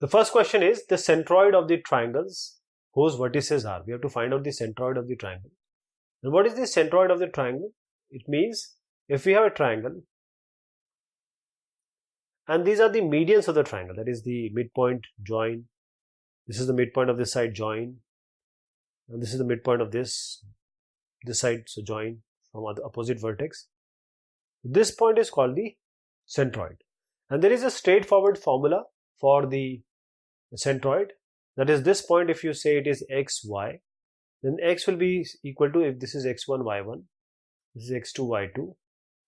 The first question is the centroid of the triangles whose vertices are. We have to find out the centroid of the triangle. And what is the centroid of the triangle? It means if we have a triangle and these are the medians of the triangle, that is the midpoint join, this is the midpoint of this side join, and this is the midpoint of this side, so join from the opposite vertex. This point is called the centroid, and there is a straightforward formula for the centroid, that is this point. If you say it is xy, then x will be equal to, if this is x1 y1, this is x2 y2,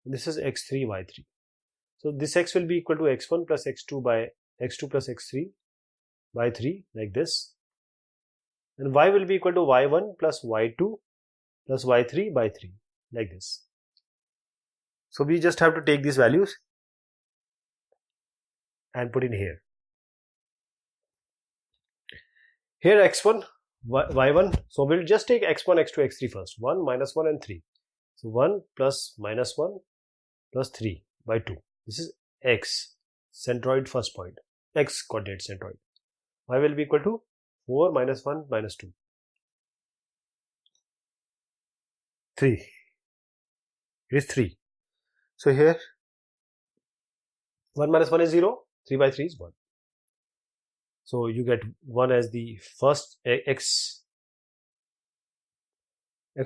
and this is x3 y3. So this x will be equal to x1 plus x2 by x2 plus x3 by 3, like this, and y will be equal to y1 plus y2 plus y3 by 3, like this. So we just have to take these values and put in here. Here x1, y1, so we'll just take x1, x2, x3 first. 1, minus 1 and 3. So 1 plus minus 1 plus 3 by 2. This is x, centroid first point, x coordinate centroid. Y will be equal to 4 minus 1 minus 2. 3. It is 3. So here 1 minus 1 is 0, 3 by 3 is 1. So you get 1 as the first x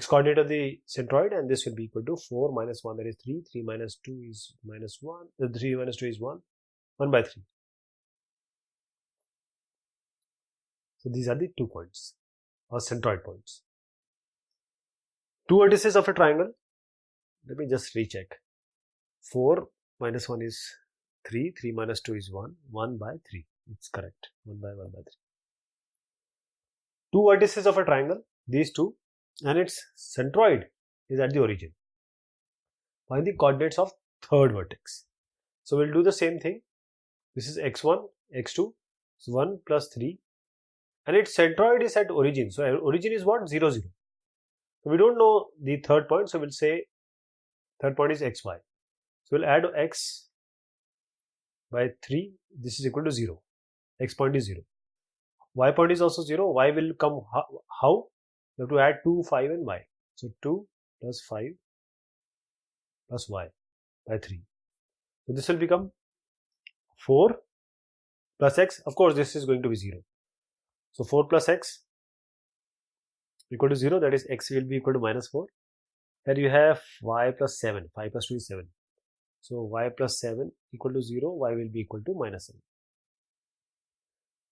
coordinate of the centroid, and this will be equal to 4 minus 1, that is 3, 3 minus 2 is minus 1, 3 minus 2 is 1, 1 by 3. So these are the 2 points or centroid points. 2 vertices of a triangle. Let me just recheck. 4 minus 1 is 3, 3 minus 2 is 1, 1 by 3. It's correct, 1 by 3. 2 vertices of a triangle, these two, and its centroid is at the origin. Find the coordinates of third vertex. So we'll do the same thing. This is x1, x2, so 1 plus 3, and its centroid is at origin. So origin is what? 0, 0. So we don't know the third point, so we'll say third point is xy. So we'll add x by 3, this is equal to 0. X point is 0. Y point is also 0. Y will come how? You have to add 2, 5 and y. So 2 plus 5 plus y by 3. So this will become 4 plus x. Of course, this is going to be 0. So 4 plus x equal to 0. That is x will be equal to minus 4. Here you have y plus 7. 5 plus 2 is 7. So y plus 7 equal to 0. Y will be equal to minus 7.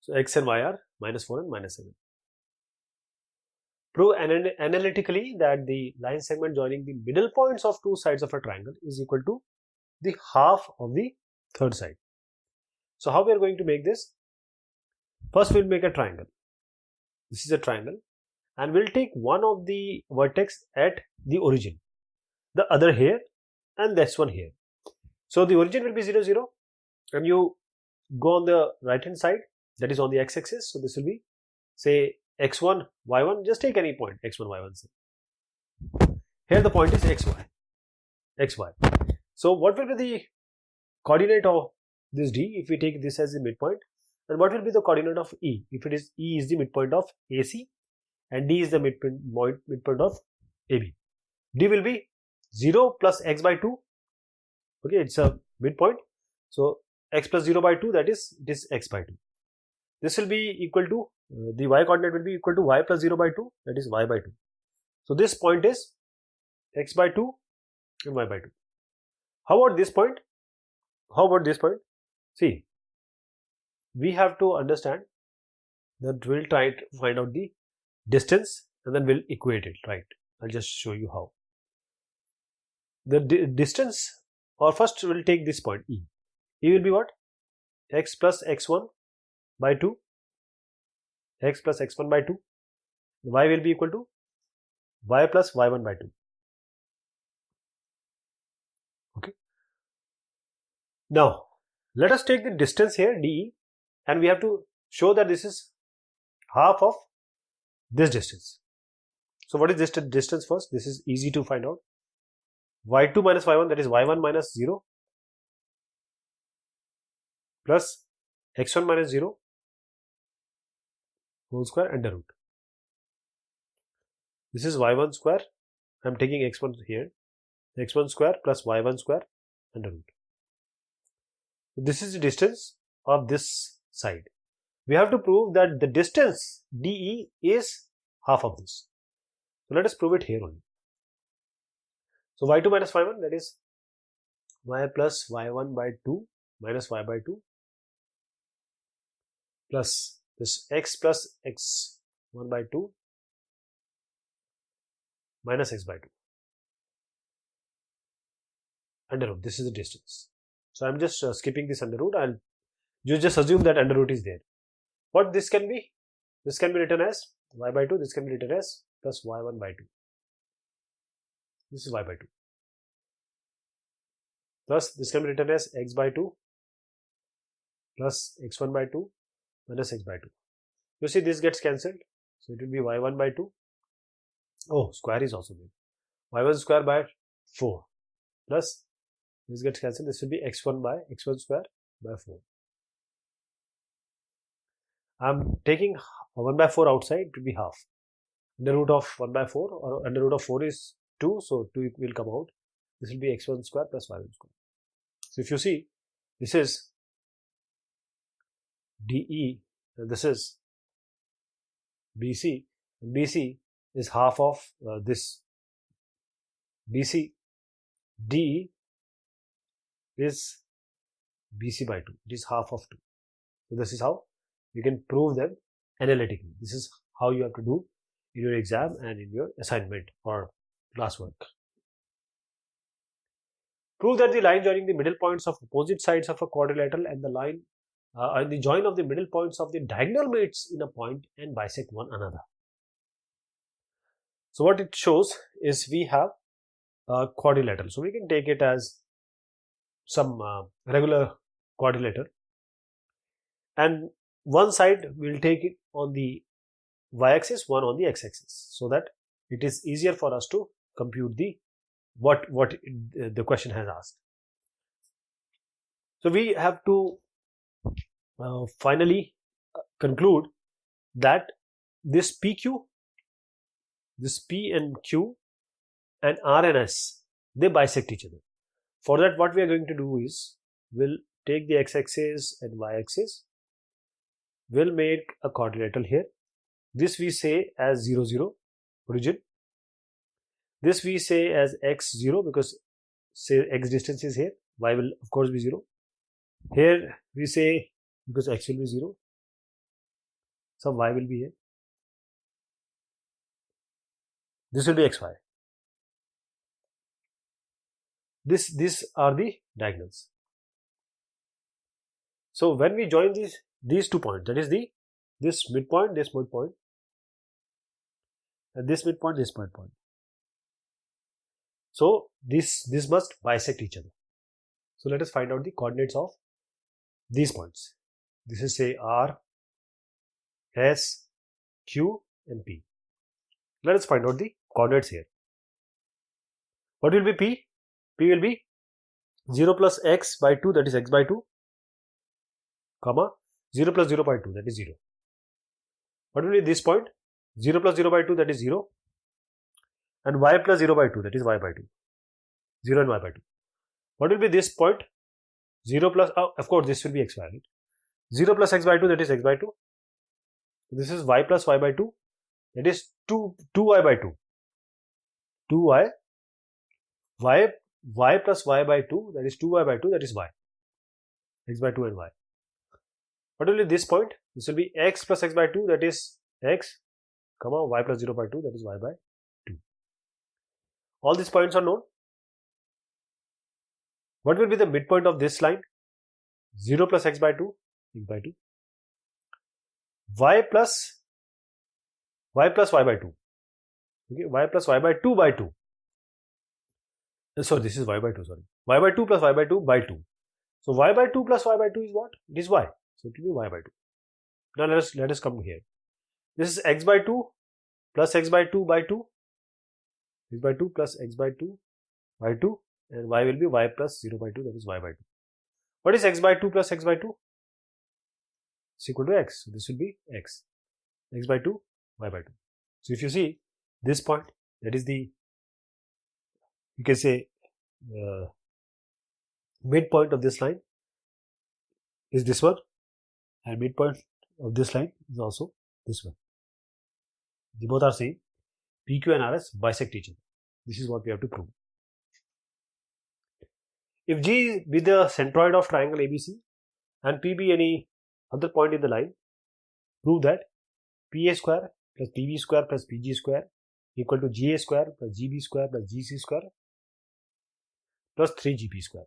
So x and y are minus 4 and minus 7. Prove analytically that the line segment joining the middle points of two sides of a triangle is equal to the half of the third side. So how we are going to make this? First we'll make a triangle. This is a triangle, and we'll take one of the vertex at the origin, the other here, and this one here. So the origin will be 0, 0, and you go on the right hand side, that is on the x-axis. So this will be, say, x1, y1, just take any point, x1, y1. Say. Here the point is xy. So what will be the coordinate of this D if we take this as the midpoint? And what will be the coordinate of E? If it is E is the midpoint of AC and D is the midpoint of AB. D will be 0 plus x by 2. Okay, it's a midpoint. So x plus 0 by 2, that is, it is x by 2. This will be equal to, the y coordinate will be equal to y plus 0 by 2, that is y by 2. So this point is x by 2 and y by 2. How about this point? See, we have to understand that we'll try to find out the distance and then we'll equate it, right? I'll just show you how. The distance, or first we'll take this point E. E will be what? X plus x1 by 2, x plus x1 by 2, y will be equal to y plus y1 by 2. Okay. Now, let us take the distance here, dE, and we have to show that this is half of this distance. So what is this distance first? This is easy to find out. y2 minus y1, that is y1 minus 0 plus x1 minus 0 whole square under root. This is y1 square. I am taking x1 here. X1 square plus y1 square under root. This is the distance of this side. We have to prove that the distance DE is half of this. So let us prove it here only. So y2 minus y1, that is y plus y1 by 2 minus y by 2 plus this x plus x1 by 2 minus x by 2 under root. This is the distance. So I am just skipping this under root. I'll just assume that under root is there. What this can be? This can be written as y by 2. This can be written as plus y1 by 2. This is y by 2. Plus this can be written as x by 2 plus x1 by 2 minus x by 2. You see this gets cancelled. So it will be y1 by 2. Oh, square is also there. y1 square by 4 plus this gets cancelled. This will be x1 by x1 square by 4. I am taking 1 by 4 outside, it will be half. Under root of 1 by 4 or under root of 4 is 2, so 2 will come out. This will be x1 square plus y1 square. So if you see, this is DE and this is BC. And BC is half of this. BC, DE is BC by 2. It is half of 2. So this is how you can prove them analytically. This is how you have to do in your exam and in your assignment or classwork. Prove that the line joining the middle points of opposite sides of a quadrilateral and the line and the join of the middle points of the diagonal meets in a point and bisect one another. So what it shows is we have a quadrilateral. So we can take it as some regular quadrilateral, and one side we'll take it on the y-axis, one on the x-axis, so that it is easier for us to compute the what the question has asked. So we have to finally conclude that this PQ, this P and Q and R and S, they bisect each other. For that, what we are going to do is we'll take the x-axis and y-axis. We'll make a quadrilateral here. This we say as 0, 0 origin. This we say as x0 because say x distance is here. Y will of course be 0. Here we say because x will be 0. Some y will be here. This will be xy. These are the diagonals. So when we join these 2 points, that is this midpoint, and this midpoint, this midpoint. So this must bisect each other. So let us find out the coordinates of these points. This is say R, S, Q and P. Let us find out the coordinates here. What will be P? P will be 0 plus x by 2, that is x by 2, comma 0 plus 0 by 2, that is 0. What will be this point? 0 plus 0 by 2, that is 0, and y plus 0 by 2, that is y by 2. 0 and y by 2. What will be this point? 0 plus, of course this will be x by, right? 0 plus x by 2, that is x by 2. This is y plus y by 2, that is 2y by 2. 2y, y plus y by 2, that is 2y by 2, that is y. X by 2 and y. What will be this point? This will be x plus x by 2, that is x, comma y plus 0 by 2, that is y by 2. All these points are known. What will be the midpoint of this line? 0 plus x by 2, x by 2. Y plus y by 2. Okay, y plus y by 2 by 2. So this is y by 2, sorry. Y by 2 plus y by 2 by 2. So y by 2 plus y by 2 is what? It is y. So it will be y by 2. Now let us come here. This is x by 2 plus x by 2 by 2. X by 2 plus x by 2 by 2. And y will be y plus 0 by 2, that is y by 2. What is x by 2 plus x by 2? It's equal to x. So this will be x. x by 2, y by 2. So if you see this point, that is the, you can say, midpoint of this line is this one, and midpoint of this line is also this one. They both are same. PQ and RS bisect each other. This is what we have to prove. If G be the centroid of triangle ABC and P be any other point in the line, prove that PA square plus PB square plus PG square equal to GA square plus GB square plus GC square plus 3GP square.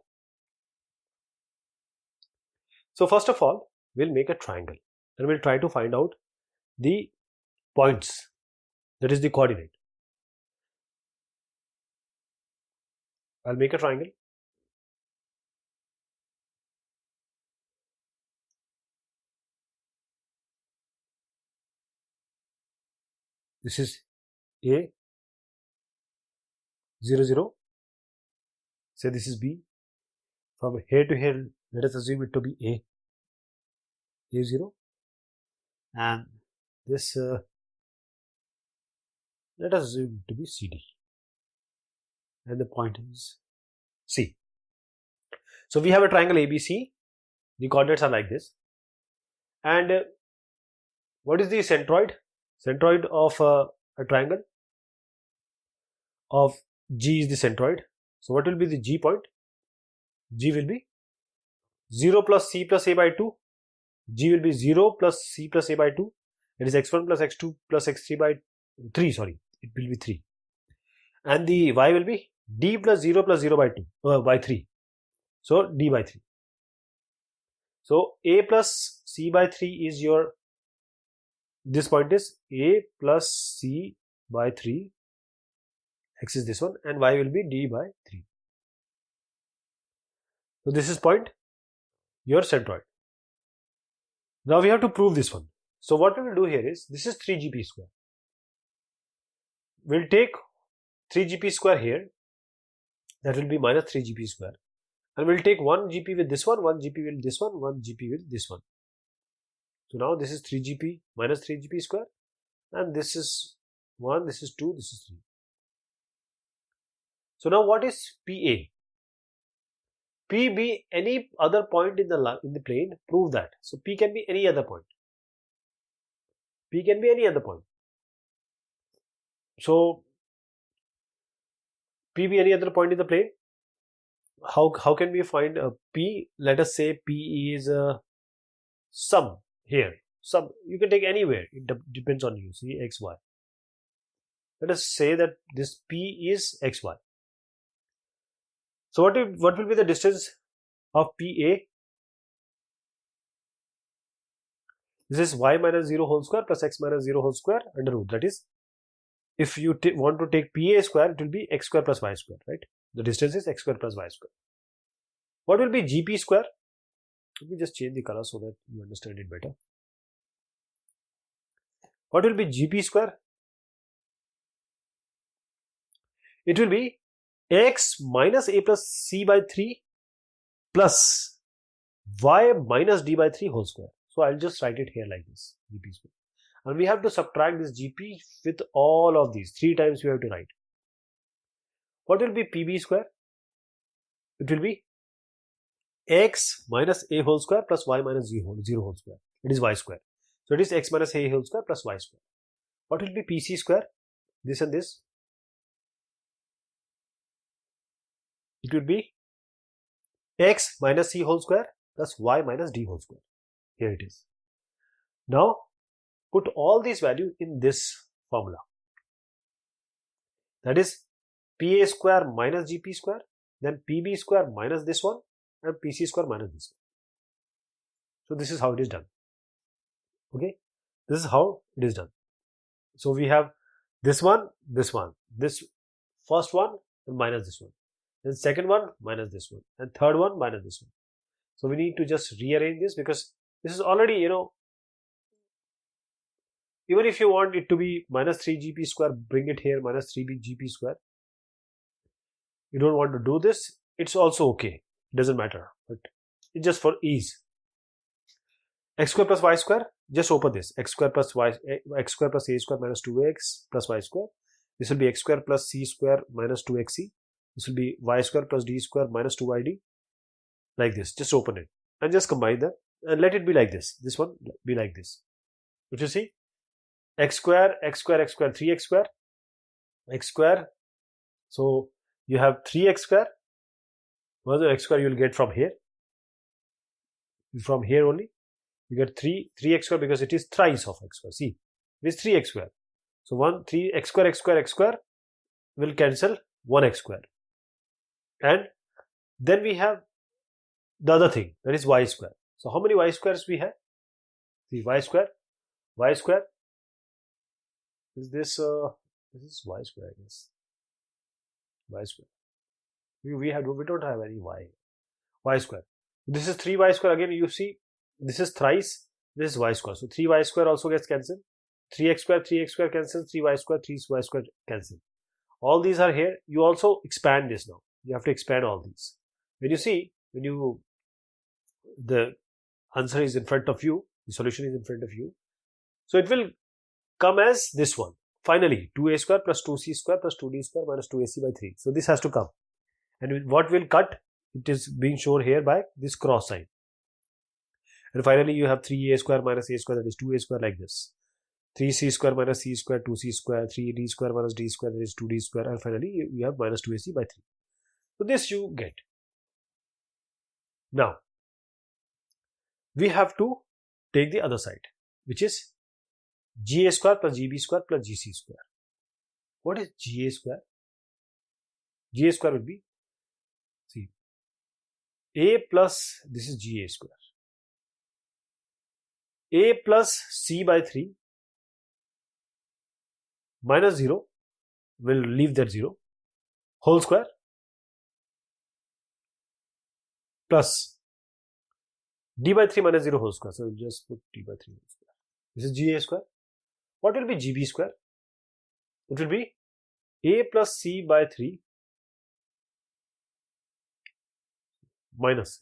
So first of all, we'll make a triangle and we'll try to find out the points, that is the coordinate. I'll make a triangle. This is A, 0, 0. Say this is B. From here to here, let us assume it to be A 0. And this, let us assume it to be CD. And the point is C. So we have a triangle ABC. The coordinates are like this. And what is the centroid? Centroid of a triangle of G is the centroid. So what will be the G point? G will be 0 plus C plus A by 2. G will be 0 plus C plus A by 2. It is x1 plus x2 plus x3 by 3. Sorry, it will be 3. And the Y will be D plus 0 plus 0 by 2 by 3. So D by 3. So A plus C by 3 is your, this point is A plus C by 3, x is this one, and y will be D by 3. So this is point, your centroid. Now we have to prove this one. So what we will do here is, this is 3GP square. We'll take 3GP square here, that will be minus 3GP square. And we'll take 1 GP with this one, 1 GP with this one, 1 GP with this one. So now this is 3GP minus 3GP square, and this is 1, this is 2, this is 3. So now what is PA? P be any other point in the plane, prove that. So P can be any other point. P can be any other point. So P be any other point in the plane. How can we find a P? Let us say P is a sum here. Sum, you can take anywhere. It depends on you. See, x, y. Let us say that this P is x, y. So what will be the distance of PA? This is y minus 0 whole square plus x minus 0 whole square under root. That is, if you want to take PA square, it will be x square plus y square, right? The distance is x square plus y square. What will be GP square? Let me just change the color so that you understand it better. What will be GP square? It will be x minus a plus c by 3 plus y minus d by 3 whole square. So I'll just write it here like this, GP square. And we have to subtract this GP with all of these. 3 times we have to write. What will be PB square? It will be x minus a whole square plus y minus 0 whole square. It is y square. So it is x minus a whole square plus y square. What will be PC square? This and this. It will be x minus c whole square plus y minus d whole square. Here it is. Now put all these values in this formula. That is PA square minus GP square, then PB square minus this one, and PC square minus this one. So this is how it is done. Okay, this is how it is done. So we have this one, this first one, and minus this one. Then second one minus this one, and third one minus this one. So we need to just rearrange this because this is already, even if you want it to be minus 3GP square, bring it here minus 3GP square. You don't want to do this, it's also okay. It doesn't matter, but it's just for ease. x square plus y square, just open this. X square plus a square minus 2x plus y square. This will be x square plus c square minus 2xc. This will be y square plus d square minus 2yd. Like this. Just open it and just combine them and let it be like this. This one be like this. What you see? X square, 3x square, x square. So you have 3x square. What the x square you will get from here? From here only. You get 3x square because it is thrice of x square. See, it is 3x square. So 3 x square will cancel 1x square. And then we have the other thing, that is y square. So how many y squares we have? See, y square. Is this is y square, I guess. Y square. We don't have any y square. This is 3y square. Again, you see, this is thrice. This is y square. So 3y square also gets cancelled. 3x square cancels. 3y square cancel. All these are here. You also expand this now. You have to expand all these. When you see, the answer is in front of you, the solution is in front of you. So it will come as this one. Finally, 2a square plus 2c square plus 2d square minus 2ac by 3. So this has to come. And what will cut? It is being shown here by this cross sign. And finally, you have 3a square minus a square, that is 2a square, like this. 3c square minus c square, 2c square, 3d square minus d square, that is 2d square. And finally, you have minus 2ac by 3. So this you get. Now, we have to take the other side, which is GA square plus GB square plus GC square. What is GA square? GA square will be, see, A plus, this is GA square. A plus C by 3 minus 0, will leave that 0, whole square, plus D by 3 minus 0 whole square. So we'll just put D by 3 whole square. This is GA square. What will be GB square? It will be A plus C by 3 minus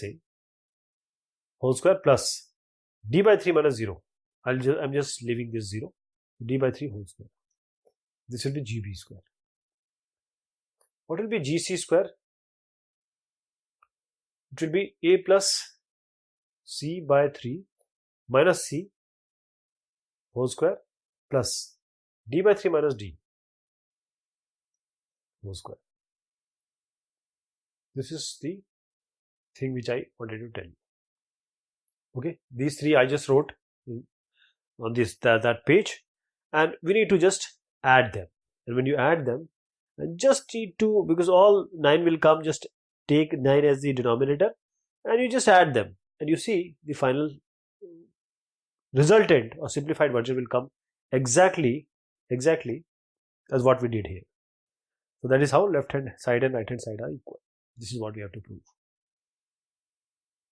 A whole square plus D by 3 minus 0. I'm just leaving this 0. D by 3 whole square. This will be GB square. What will be GC square? It will be A plus C by 3 minus C whole square plus D by 3 minus D whole square. This is the thing which I wanted to tell you. Okay, these three I just wrote on that page, and we need to just add them. And when you add them, and just need to, because all 9 will come, just take 9 as the denominator and you just add them, and you see the final resultant or simplified version will come exactly as what we did here. So that is how left hand side and right hand side are equal. This is what we have to prove.